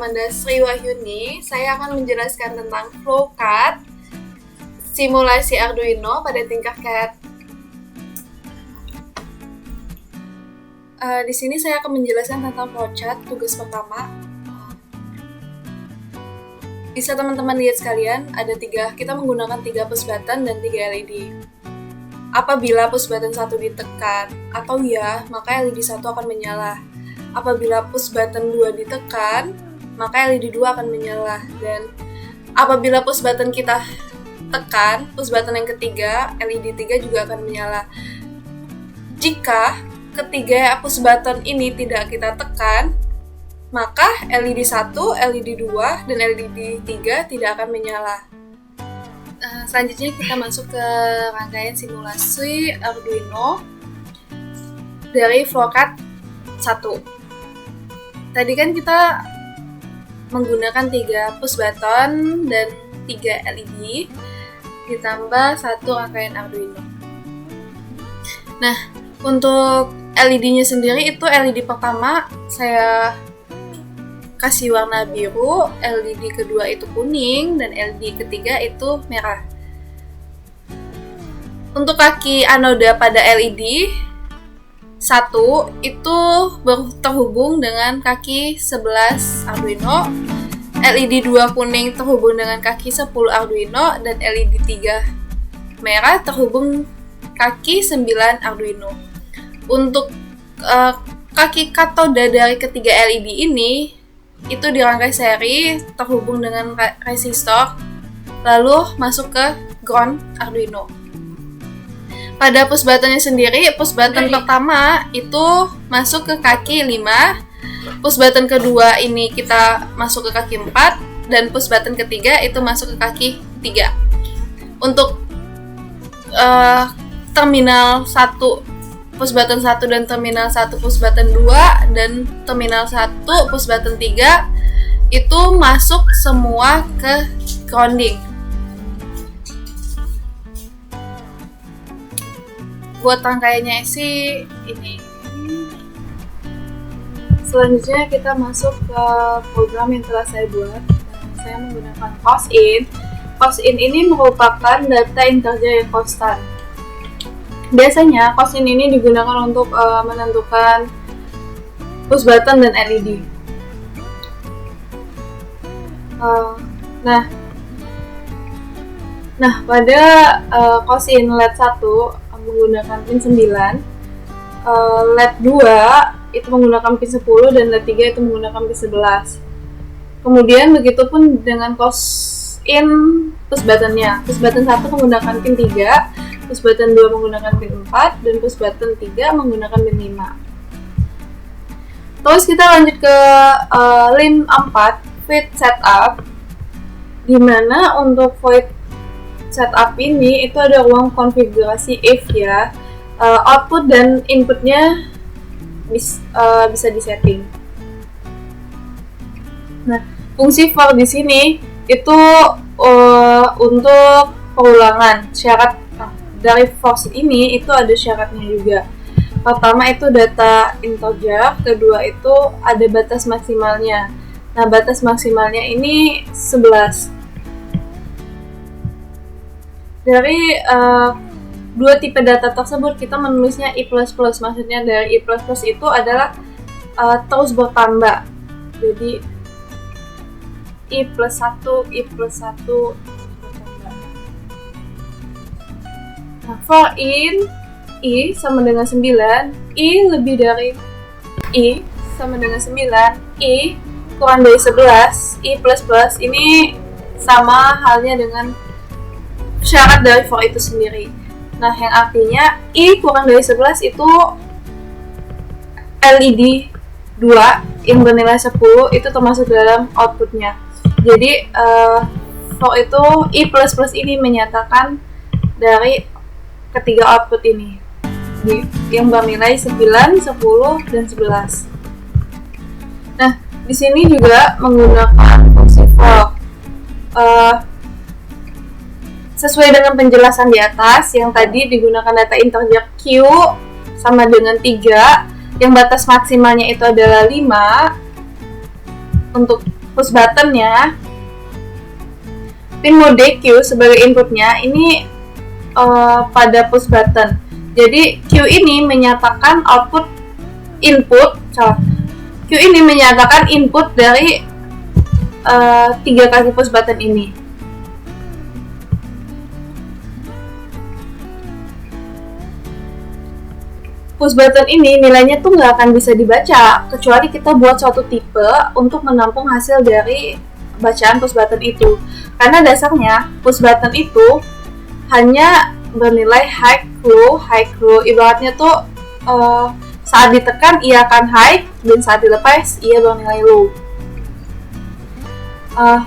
Amanda Sri Wahyuni. Saya akan menjelaskan tentang flowchart simulasi Arduino pada tingkat CAD. Di sini saya akan menjelaskan tentang flowchart tugas pertama. Bisa teman-teman lihat sekalian, kita menggunakan 3 push button dan 3 LED. Apabila push button 1 ditekan atau ya, maka LED 1 akan menyala. Apabila push button 2 ditekan, maka LED 2 akan menyala. Dan apabila push button kita tekan, push button yang ketiga, LED 3 juga akan menyala. Jika ketiga push button ini tidak kita tekan, maka LED 1, LED 2, dan LED 3 tidak akan menyala. Selanjutnya kita masuk ke rangkaian simulasi Arduino dari flowchart 1. Tadi kan kita menggunakan 3 push button dan 3 LED ditambah 1 rangkaian Arduino. Nah, untuk LED-nya sendiri itu LED pertama saya kasih warna biru, LED kedua itu kuning, dan LED ketiga itu merah. Untuk kaki anoda pada LED 1 itu terhubung dengan kaki 11 Arduino, LED 2 kuning terhubung dengan kaki 10 Arduino, dan LED 3 merah terhubung kaki 9 Arduino. Untuk kaki katoda dari ketiga LED ini itu dirangkai seri terhubung dengan resistor lalu masuk ke ground Arduino. Pada push buttonnya sendiri, push button pertama itu masuk ke kaki 5, push button kedua ini kita masuk ke kaki 4, dan push button ketiga itu masuk ke kaki 3. Untuk terminal 1 push button 1 dan terminal 1 push button 2 dan terminal 1 push button 3 itu masuk semua ke grounding. Buat rangkaiannya sih ini. Selanjutnya kita masuk ke program yang telah saya buat. Saya menggunakan cosin. Cosin ini merupakan data integer yang konstan. Biasanya cosin ini digunakan untuk menentukan push button dan LED. Nah, pada cosin LED 1 menggunakan pin 9, LED 2 itu menggunakan pin 10, dan LED 3 itu menggunakan pin 11. Kemudian begitupun dengan cosin push buttonnya. Push button 1 menggunakan pin 3, push button 2 menggunakan pin 4, dan push button 3 menggunakan pin 5. Terus kita lanjut ke line 4, void setup, di mana untuk void setup ini itu ada ruang konfigurasi if ya. Output dan inputnya bisa disetting. Nah, fungsi for di sini itu untuk pengulangan syarat. Dari for ini itu ada syaratnya juga. Pertama itu data integer, kedua itu ada batas maksimalnya. Nah, batas maksimalnya ini 11. Dari 2 tipe data tersebut kita menulisnya I++. Maksudnya dari I++ itu adalah terus bertambah. Jadi I+1 bertambah. Nah, for in I sama dengan 9, I lebih dari I sama dengan 9, I kurang dari 11, I++ ini sama halnya dengan syarat dari for itu sendiri. Nah, yang artinya I kurang dari 11 itu LED 2 yang bernilai 10 itu termasuk dalam outputnya. Jadi for itu I++ ini menyatakan dari ketiga output ini yang bernilai 9, 10, dan 11. Nah, di sini juga menggunakan fungsi for. Sesuai dengan penjelasan di atas, yang tadi digunakan data integer Q sama dengan 3, yang batas maksimalnya itu adalah 5. Untuk push button ya. Pin mode Q sebagai inputnya ini pada push button. Jadi Q ini menyatakan Q ini menyatakan input dari 3 kaki push button ini. Push button ini nilainya tuh nggak akan bisa dibaca kecuali kita buat suatu tipe untuk menampung hasil dari bacaan push button itu. Karena dasarnya push button itu hanya bernilai high low. Ibaratnya tuh saat ditekan ia akan high dan saat dilepas ia bernilai low.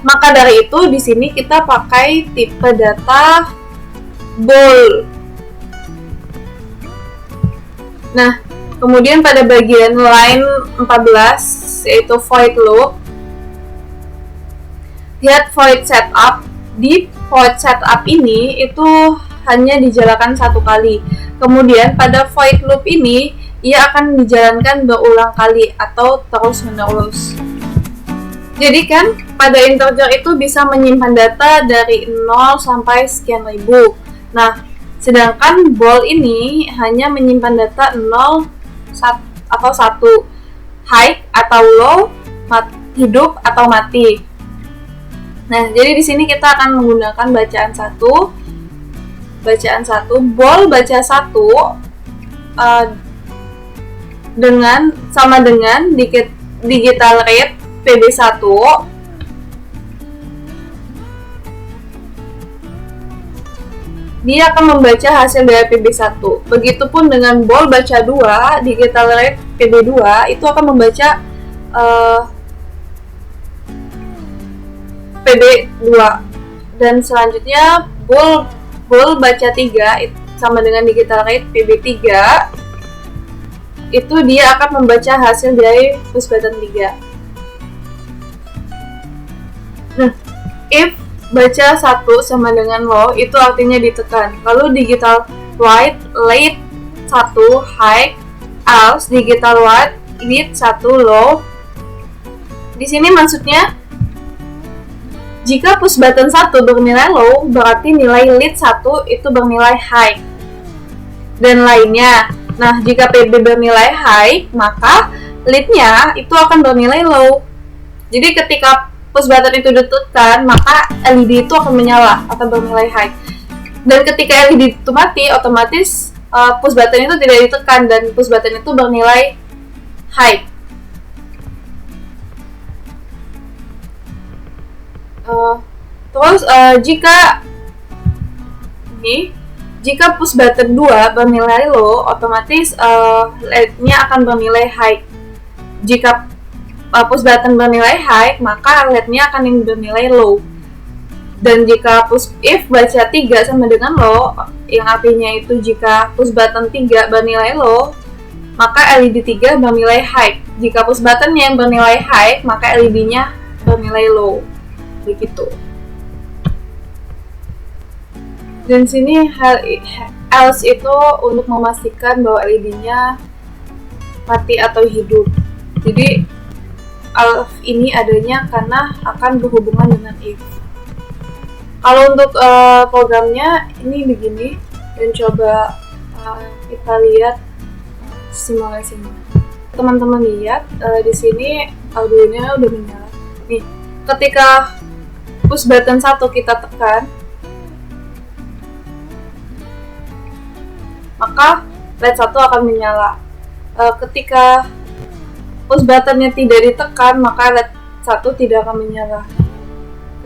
Maka dari itu di sini kita pakai tipe data ball. Nah, kemudian pada bagian line 14 yaitu void loop. Lihat void setup. Di void setup ini itu hanya dijalankan 1 kali. Kemudian pada void loop ini ia akan dijalankan berulang kali atau terus menerus. Jadi kan pada integer itu bisa menyimpan data dari 0 sampai sekian ribu. Nah, sedangkan ball ini hanya menyimpan data 0 atau 1, high atau low, hidup atau mati. Nah, jadi di sini kita akan menggunakan bacaan 1, ball baca 1 sama dengan digital rate PB1 dia akan membaca hasil dari PB1. Begitupun dengan ball baca 2, digital rate PB2 itu akan membaca PB2. Dan selanjutnya ball baca 3 sama dengan digital rate PB3 itu dia akan membaca hasil dari push button 3. Nah, if baca 1 sama dengan low itu artinya ditekan. Lalu digital write late 1 high, else digital write lead 1 low. Di sini maksudnya jika push button 1 bernilai low, berarti nilai lead 1 itu bernilai high dan lainnya. Nah, jika PB bernilai high, maka lead-nya itu akan bernilai low. Jadi ketika push button itu ditekan, maka LED itu akan menyala atau bernilai high. Dan ketika LED itu mati, otomatis push button itu tidak ditekan dan push button itu bernilai high. Terus jika push button 2 bernilai low, otomatis LED-nya akan bernilai high. Jika push button bernilai high, maka LED-nya akan bernilai low. Dan jika if baca 3 sama dengan low, yang artinya itu jika push button 3 bernilai low, maka LED 3 bernilai high. Jika push button-nya yang bernilai high, maka LED-nya bernilai low. Begitu. Dan sini else itu untuk memastikan bahwa LED-nya mati atau hidup. Jadi if ini adanya karena akan berhubungan dengan if. Kalau untuk programnya ini begini, dan coba kita lihat simulasinya. Teman-teman lihat di sini audionya udah menyala. Nih, ketika push button 1 kita tekan, maka LED 1 akan menyala. Ketika push buttonnya tidak ditekan, maka LED 1 tidak akan menyala.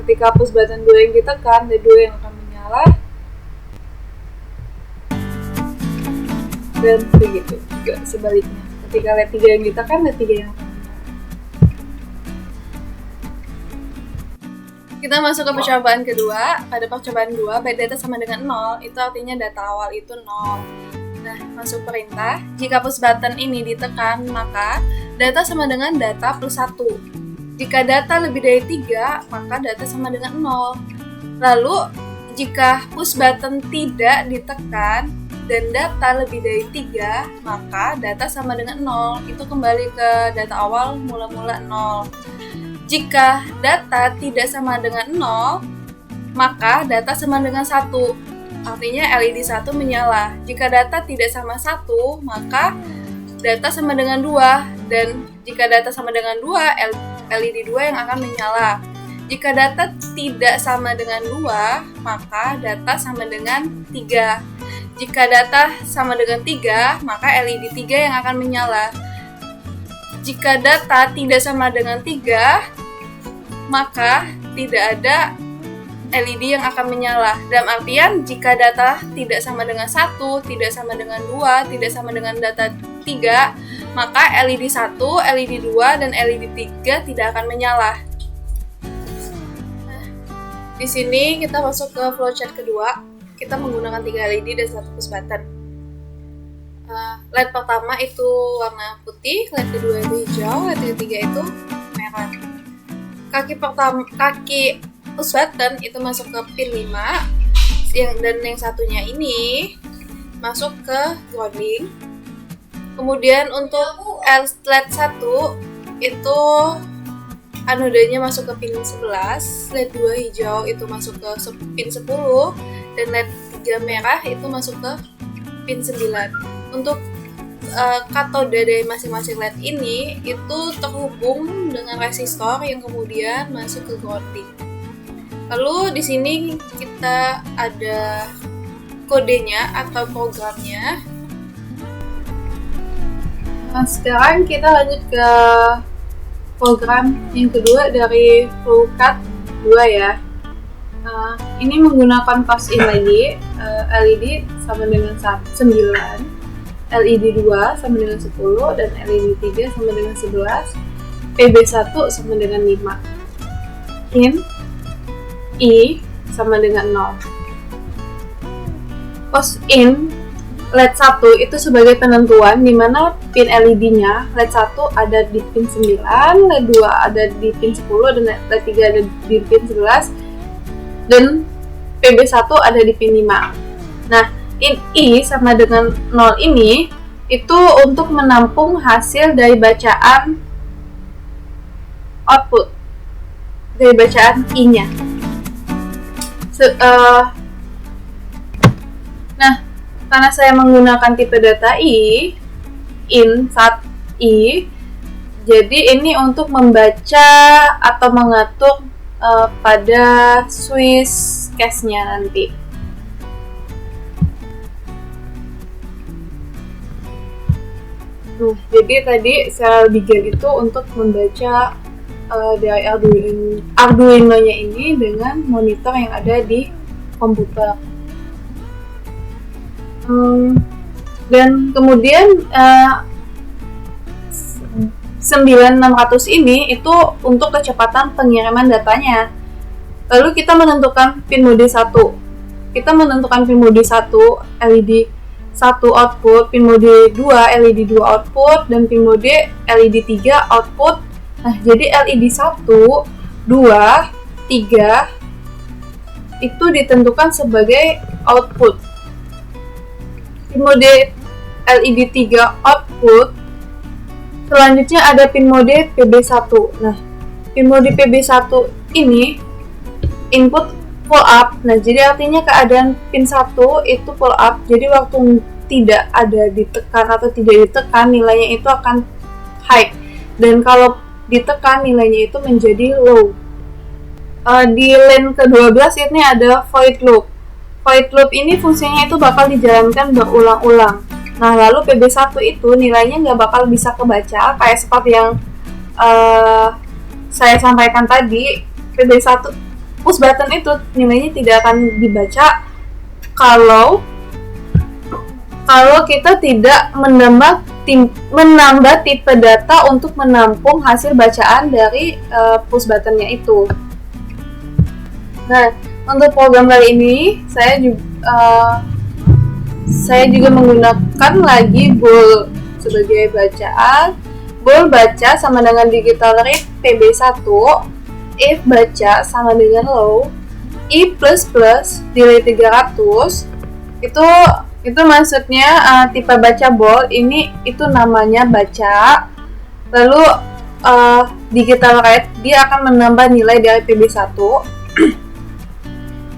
Ketika push button 2 yang ditekan, LED 2 yang akan menyala. Dan begitu juga sebaliknya. Ketika LED 3 yang ditekan, LED 3 yang akan menyala. Kita masuk ke percobaan kedua. Pada percobaan 2, byte data sama dengan 0, itu artinya data awal itu 0. Nah, masuk perintah. Jika push button ini ditekan, maka data sama dengan data plus 1. Jika data lebih dari 3, maka data sama dengan 0. Lalu, jika push button tidak ditekan dan data lebih dari 3, maka data sama dengan 0. Itu kembali ke data awal mula-mula 0. Jika data tidak sama dengan 0, maka data sama dengan 1. Artinya LED 1 menyala. Jika data tidak sama 1, maka data sama dengan 2. Dan jika data sama dengan 2, LED 2 yang akan menyala. Jika data tidak sama dengan 2, maka data sama dengan 3. Jika data sama dengan 3, maka LED 3 yang akan menyala. Jika data tidak sama dengan 3, maka tidak ada LED yang akan menyala. Dalam artian, jika data tidak sama dengan 1, tidak sama dengan 2, tidak sama dengan data 3, maka LED 1, LED 2, dan LED 3 tidak akan menyala. Di sini kita masuk ke flowchart kedua. Kita menggunakan 3 LED dan 1 push button. LED pertama itu warna putih, LED kedua itu hijau, LED ketiga itu merah. Kaki push button itu masuk ke pin 5, dan yang satunya ini masuk ke grounding. Kemudian untuk LED 1 itu anodanya masuk ke pin 11, LED 2 hijau itu masuk ke pin 10, dan LED 3 merah itu masuk ke pin 9. Untuk katode dari masing-masing LED ini itu terhubung dengan resistor yang kemudian masuk ke grounding. Lalu di sini kita ada kodenya atau programnya. Nah, sekarang kita lanjut ke program yang kedua dari FlowCAD 2 ya. Ini menggunakan cost in lagi, LED sama dengan 9, LED 2 sama dengan 10, dan LED 3 sama dengan 11, PB1 sama dengan 5. I sama dengan 0. Cost in LED 1 itu sebagai penentuan di mana pin LED-nya LED 1 ada di pin 9, LED 2 ada di pin 10, dan LED 3 ada di pin 11, dan PB1 ada di pin 5. Nah, in I sama dengan 0 ini itu untuk menampung hasil dari bacaan output, dari bacaan I-nya. Nah, karena saya menggunakan tipe data in sat I, jadi ini untuk membaca atau mengatur pada switch cache-nya nanti. Jadi tadi sel Bigel itu untuk membaca dari Arduino-nya ini dengan monitor yang ada di komputer. Dan kemudian 9600 ini itu untuk kecepatan pengiriman datanya. Lalu kita menentukan pin mode 1. Kita menentukan pin mode 1 LED 1 output, pin mode 2 LED 2 output, dan pin mode LED 3 output. Nah, jadi LED 1, 2, 3 itu ditentukan sebagai output. Pin mode LED 3 output. Selanjutnya ada pin mode PB1. Nah, pin mode PB1 ini input full up. Nah, jadi artinya keadaan pin 1 itu full up. Jadi waktu tidak ada ditekan atau tidak ditekan, nilainya itu akan high. Dan kalau ditekan, nilainya itu menjadi low. Di line ke-12 ini ada void loop. Void loop ini fungsinya itu bakal dijalankan berulang-ulang. Nah, lalu PB1 itu nilainya nggak bakal bisa kebaca, kayak seperti yang saya sampaikan tadi. PB1 push button itu nilainya tidak akan dibaca kalau kita tidak menambah tipe data untuk menampung hasil bacaan dari push buttonnya itu. Nah, untuk program kali ini saya juga menggunakan lagi bool sebagai bacaan. Bool baca sama dengan digital read PB1, if baca sama dengan low, I++ delay 300 itu maksudnya tipe baca bool ini itu namanya baca. Lalu digital write, dia akan menambah nilai dari PB1.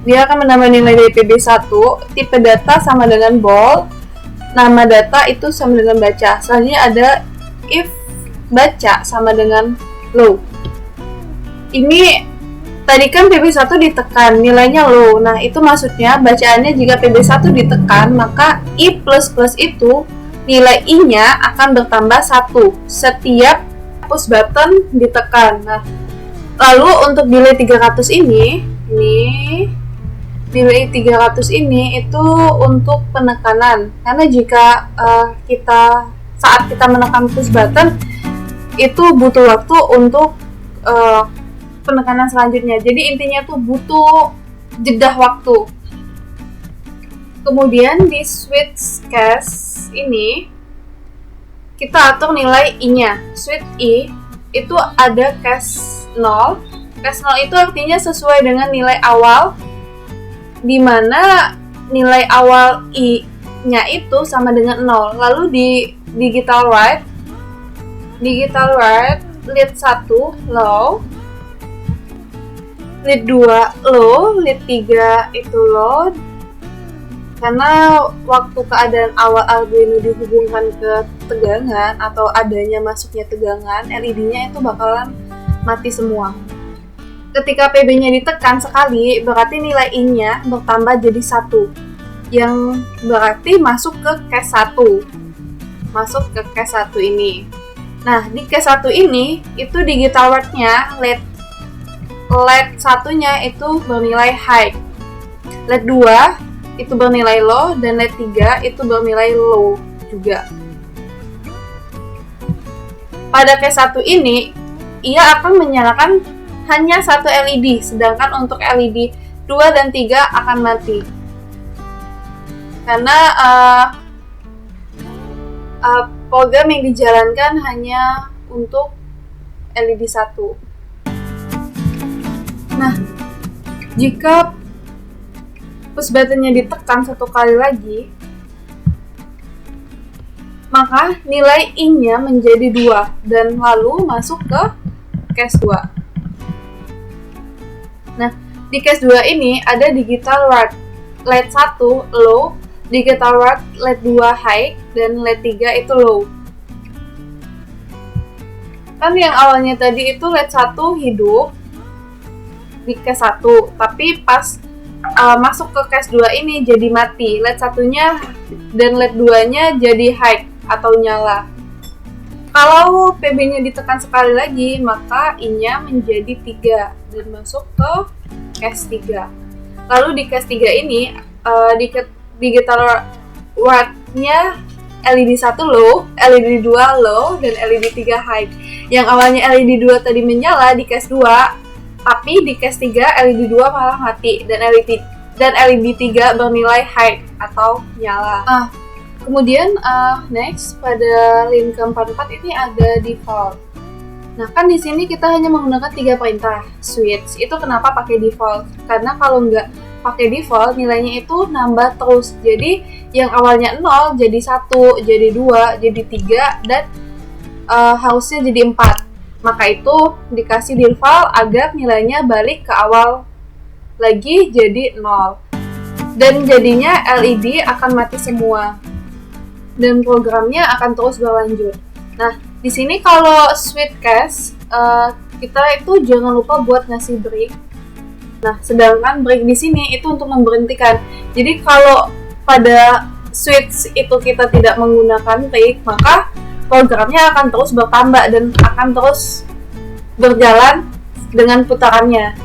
Dia akan menambah nilai dari PB1, tipe data sama dengan bold, nama data itu sama dengan baca. Selanjutnya ada if baca sama dengan low. Ini tadi kan PB1 ditekan, nilainya low. Nah, itu maksudnya bacaannya jika PB1 ditekan, maka I++ itu nilai I-nya akan bertambah 1 setiap push button ditekan. Nah, lalu untuk delay 300 ini delay 300 ini itu untuk penekanan. Karena jika saat kita menekan push button itu butuh waktu untuk penekanan selanjutnya. Jadi intinya tuh butuh jeda waktu. Kemudian di switch case ini kita atur nilai I-nya. Switch I itu ada case 0. Case 0 itu artinya sesuai dengan nilai awal, di mana nilai awal I-nya itu sama dengan 0. Lalu di digital write lead 1 low, lead 2 low, lead 3 itu low. Karena waktu keadaan awal Arduino dihubungkan ke tegangan atau adanya masuknya tegangan, LED-nya itu bakalan mati semua. Ketika PB-nya ditekan sekali, berarti nilai I-nya bertambah jadi 1, yang berarti masuk ke case 1. Masuk ke case 1 ini. Nah, di case 1 ini, itu digital write-nya, LED 1-nya itu bernilai high. LED 2 itu bernilai low, dan LED 3 itu bernilai low juga. Pada case 1 ini, ia akan menyalakan hanya satu LED, sedangkan untuk LED 2 dan 3 akan mati. Karena program yang dijalankan hanya untuk LED 1. Nah, jika push buttonnya ditekan satu kali lagi, maka nilai I-nya menjadi 2 dan lalu masuk ke case 2. Nah, di case 2 ini ada digital write LED 1 low, digital write LED 2 high, dan LED 3 itu low. Kan yang awalnya tadi itu LED 1 hidup di case 1, tapi pas masuk ke case 2 ini jadi mati. LED 1-nya dan LED 2-nya jadi high atau nyala. Kalau PB-nya ditekan sekali lagi, maka I-nya menjadi 3 dan masuk ke case 3. Lalu di case 3 ini, digital write-nya LED 1 low, LED 2 low, dan LED 3 high. Yang awalnya LED 2 tadi menyala di case 2, tapi di case 3 LED 2 malah mati dan LED 3 bernilai high atau nyala. Kemudian next pada link ke-44 ini ada default. Nah, kan di sini kita hanya menggunakan 3 perintah switch. Itu kenapa pakai default? Karena kalau nggak pakai default, nilainya itu nambah terus. Jadi yang awalnya 0 jadi 1, jadi 2, jadi 3, dan harusnya jadi 4. Maka itu dikasih default agar nilainya balik ke awal lagi jadi 0. Dan jadinya LED akan mati semua. Dan programnya akan terus berlanjut. Nah, di sini kalau switch case, kita itu jangan lupa buat ngasih break. Nah, sedangkan break di sini itu untuk memberhentikan. Jadi kalau pada switch itu kita tidak menggunakan break, maka programnya akan terus bertambah dan akan terus berjalan dengan putarannya.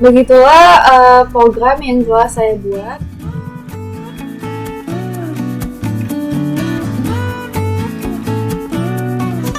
Begitulah program yang telah saya buat.